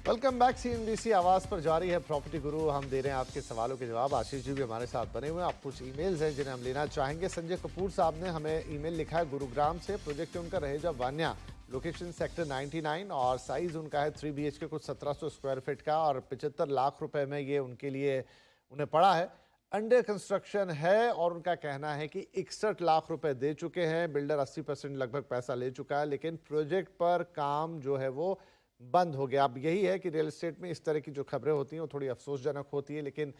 Welcome back. CNBC आवाज पर जारी है प्रॉपर्टी गुरु। हम दे रहे हैं आपके सवालों के जवाब। आशीष जी भी हमारे साथ बने हुए हैं। आप कुछ ईमेल्स हैं जिन्हें हम लेना चाहेंगे। संजय कपूर साहब ने हमें ईमेल लिखा है गुरुग्राम से। प्रोजेक्ट उनका रहेजा वान्या, लोकेशन सेक्टर 99 और साइज उनका है 3 BHK कुछ 1700 स्क्वायर फीट का और 75 लाख रुपए में ये उनके लिए उन्हें पड़ा है। अंडर कंस्ट्रक्शन है और उनका कहना है कि 61 लाख रुपए दे चुके हैं। बिल्डर 80% लगभग पैसा ले चुका है, लेकिन प्रोजेक्ट पर काम जो है वो बंद हो गया। अब यही है कि रियल एस्टेट में इस तरह की जो खबरें होती हैं वो थोड़ी अफसोसजनक होती है, लेकिन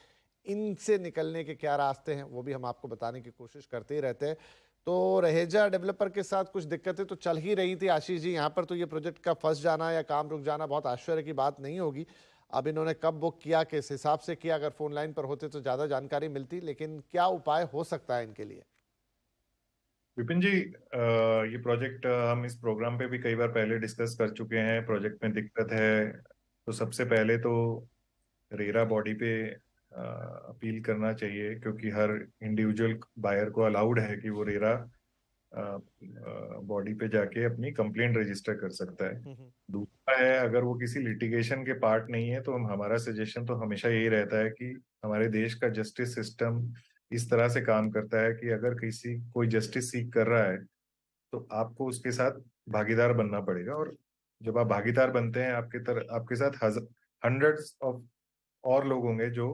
इनसे निकलने के क्या रास्ते हैं वो भी हम आपको बताने की कोशिश करते ही रहते हैं। तो रहेजा डेवलपर के साथ कुछ दिक्कतें तो चल ही रही थी आशीष जी। यहाँ पर तो ये प्रोजेक्ट का फंस जाना या काम रुक जाना बहुत आश्चर्य की बात नहीं होगी। अब इन्होंने कब बुक किया, किस हिसाब से किया, अगर फोन लाइन पर होते तो ज़्यादा जानकारी मिलती, लेकिन क्या उपाय हो सकता है इनके लिए? विपिन जी, ये प्रोजेक्ट हम इस प्रोग्राम पे भी कई बार पहले डिस्कस कर चुके हैं। प्रोजेक्ट में दिक्कत है तो सबसे पहले तो रेरा बॉडी पे अपील करना चाहिए, क्योंकि हर इंडिविजुअल बायर को अलाउड है कि वो रेरा बॉडी पे जाके अपनी कंप्लेंट रजिस्टर कर सकता है। दूसरा है, अगर वो किसी लिटिगेशन के पार्ट नहीं है तो हमारा सजेशन तो हमेशा यही रहता है कि हमारे देश का जस्टिस सिस्टम इस तरह से काम करता है कि अगर किसी कोई जस्टिस सीख कर रहा है तो आपको उसके साथ भागीदार बनना पड़ेगा। और जब आप भागीदार बनते हैं, आपके साथ हंड्रेड्स ऑफ और लोग होंगे जो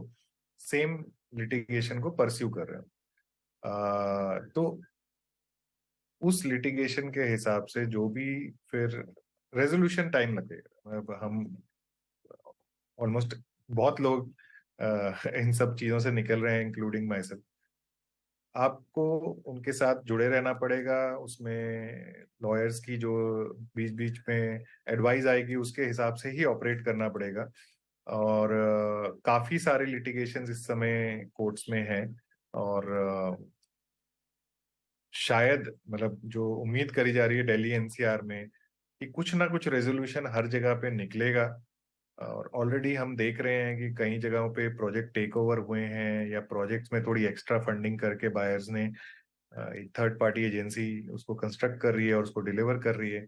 सेम लिटिगेशन को परस्यू कर रहे हैं। तो उस लिटिगेशन के हिसाब से जो भी फिर रेजोल्यूशन टाइम लगेगा। हम ऑलमोस्ट बहुत लोग इन सब चीजों से निकल रहे हैं, इंक्लूडिंग माई सेल्फ। आपको उनके साथ जुड़े रहना पड़ेगा। उसमें लॉयर्स की जो बीच बीच में एडवाइस आएगी उसके हिसाब से ही ऑपरेट करना पड़ेगा। और काफी सारे लिटिगेशंस इस समय कोर्ट्स में हैं। और शायद मतलब जो उम्मीद करी जा रही है दिल्ली एनसीआर में कि कुछ ना कुछ रेजोल्यूशन हर जगह पे निकलेगा। और ऑलरेडी हम देख रहे हैं कि कई जगहों पे प्रोजेक्ट टेक ओवर हुए हैं या प्रोजेक्ट्स में थोड़ी एक्स्ट्रा फंडिंग करके बायर्स ने एक थर्ड पार्टी एजेंसी उसको कंस्ट्रक्ट कर रही है और उसको डिलीवर कर रही है।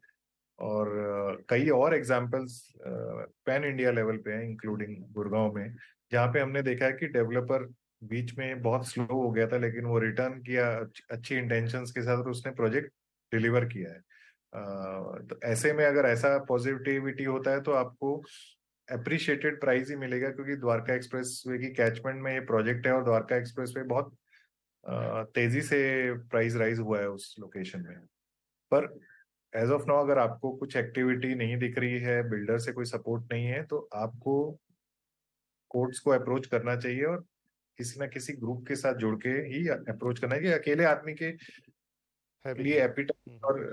और कई और एग्जांपल्स पैन इंडिया लेवल पे हैं, इंक्लूडिंग गुड़गांव में, जहाँ पे हमने देखा है कि डेवलपर बीच में बहुत स्लो हो गया था, लेकिन वो रिटर्न किया अच्छी इंटेंशंस के साथ और उसने प्रोजेक्ट डिलीवर किया है। तो ऐसे में अगर ऐसा पॉजिटिविटी होता है तो आपको अप्रिशिएटेड प्राइस ही मिलेगा, क्योंकि द्वारका एक्सप्रेस वे की कैचमेंट में ये प्रोजेक्ट है और द्वारका एक्सप्रेस वे बहुत तेजी से प्राइस राइज हुआ है उस लोकेशन में। पर एज ऑफ नाउ अगर आपको कुछ एक्टिविटी नहीं दिख रही है, बिल्डर से कोई सपोर्ट नहीं है, तो आपको कोर्ट्स को अप्रोच करना चाहिए और किसी ना किसी ग्रुप के साथ जुड़ के ही अप्रोच करना है। कि अकेले आदमी के है भी लिए नहीं। एपिटाइट और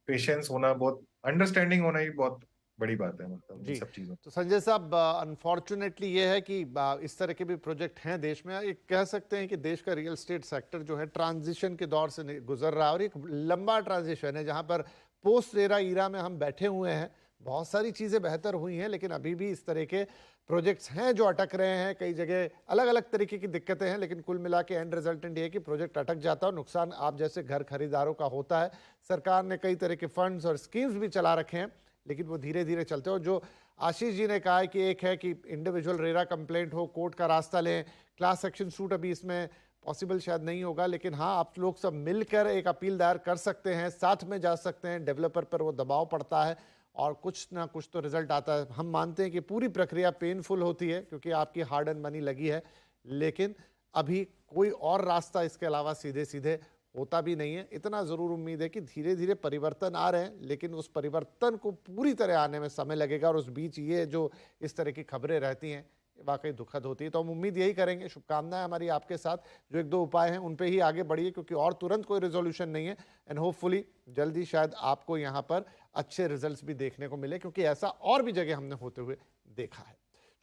पेशेंस होना, बहुत अंडरस्टैंडिंग होना ही बहुत बड़ी बात है, मतलब इन जी। सब चीजों। तो संजय साहब, अनफॉर्चुनेटली ये है कि इस तरह के भी प्रोजेक्ट हैं देश में। एक कह सकते हैं कि देश का रियल एस्टेट सेक्टर जो है ट्रांजिशन के दौर से गुजर रहा है और एक लंबा ट्रांजिशन है, जहां पर पोस्ट रेरा ईरा में हम बैठे हुए हैं। बहुत सारी चीज़ें बेहतर हुई हैं, लेकिन अभी भी इस तरह के प्रोजेक्ट्स हैं जो अटक रहे हैं। कई जगह अलग अलग तरीके की दिक्कतें हैं, लेकिन कुल मिला के एंड रिजल्टेंट ये है कि प्रोजेक्ट अटक जाता है और नुकसान आप जैसे घर खरीदारों का होता है। सरकार ने कई तरह के फंड्स और स्कीम्स भी चला रखे हैं, लेकिन वो धीरे धीरे चलते हैं। और जो आशीष जी ने कहा है कि एक है कि इंडिविजुअल रेरा कंप्लेंट हो, कोर्ट का रास्ता लें, क्लास एक्शन सूट अभी इसमें पॉसिबल शायद नहीं होगा, लेकिन हाँ, आप लोग सब मिलकर एक अपील दायर कर सकते हैं, साथ में जा सकते हैं। डेवलपर पर वो दबाव पड़ता है और कुछ ना कुछ तो रिजल्ट आता है। हम मानते हैं कि पूरी प्रक्रिया पेनफुल होती है क्योंकि आपकी हार्ड एंड मनी लगी है, लेकिन अभी कोई और रास्ता इसके अलावा सीधे सीधे होता भी नहीं है। इतना ज़रूर उम्मीद है कि धीरे धीरे परिवर्तन आ रहे हैं, लेकिन उस परिवर्तन को पूरी तरह आने में समय लगेगा और उस बीच ये जो इस तरह की खबरें रहती हैं ये वाकई दुखद होती है। तो हम उम्मीद यही करेंगे, शुभकामनाएं हमारी आपके साथ। जो एक दो उपाय हैं उन पे ही आगे बढ़िए, क्योंकि और तुरंत कोई रिजोल्यूशन नहीं है। एंड होपफुली जल्दी शायद आपको यहाँ पर अच्छे रिजल्ट्स भी देखने को मिले, क्योंकि ऐसा और भी जगह हमने होते हुए देखा है।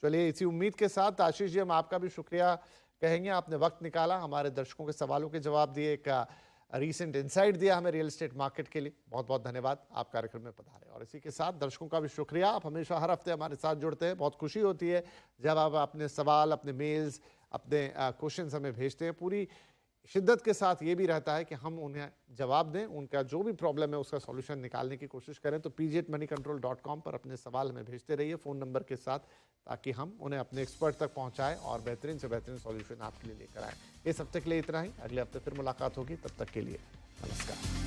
चलिए, इसी उम्मीद के साथ आशीष जी, हम आपका भी शुक्रिया कहेंगे। आपने वक्त निकाला, हमारे दर्शकों के सवालों के जवाब दिए, एक रीसेंट इंसाइट दिया हमें रियल एस्टेट मार्केट के लिए। बहुत बहुत धन्यवाद, आप कार्यक्रम में पधारे। और इसी के साथ दर्शकों का भी शुक्रिया, आप हमेशा हर हफ्ते हमारे साथ जुड़ते हैं। बहुत खुशी होती है जब आप अपने सवाल, अपने मेल्स, अपने क्वेश्चंस हमें भेजते हैं। पूरी शिद्दत के साथ ये भी रहता है कि हम उन्हें जवाब दें, उनका जो भी प्रॉब्लम है उसका सॉल्यूशन निकालने की कोशिश करें। तो pg@moneycontrol.com पर अपने सवाल हमें भेजते रहिए फ़ोन नंबर के साथ, ताकि हम उन्हें अपने एक्सपर्ट तक पहुंचाएं और बेहतरीन से बेहतरीन सॉल्यूशन आपके लिए लेकर आएं। इस हफ्ते के लिए इतना ही, अगले हफ्ते फिर मुलाकात होगी, तब तक के लिए नमस्कार।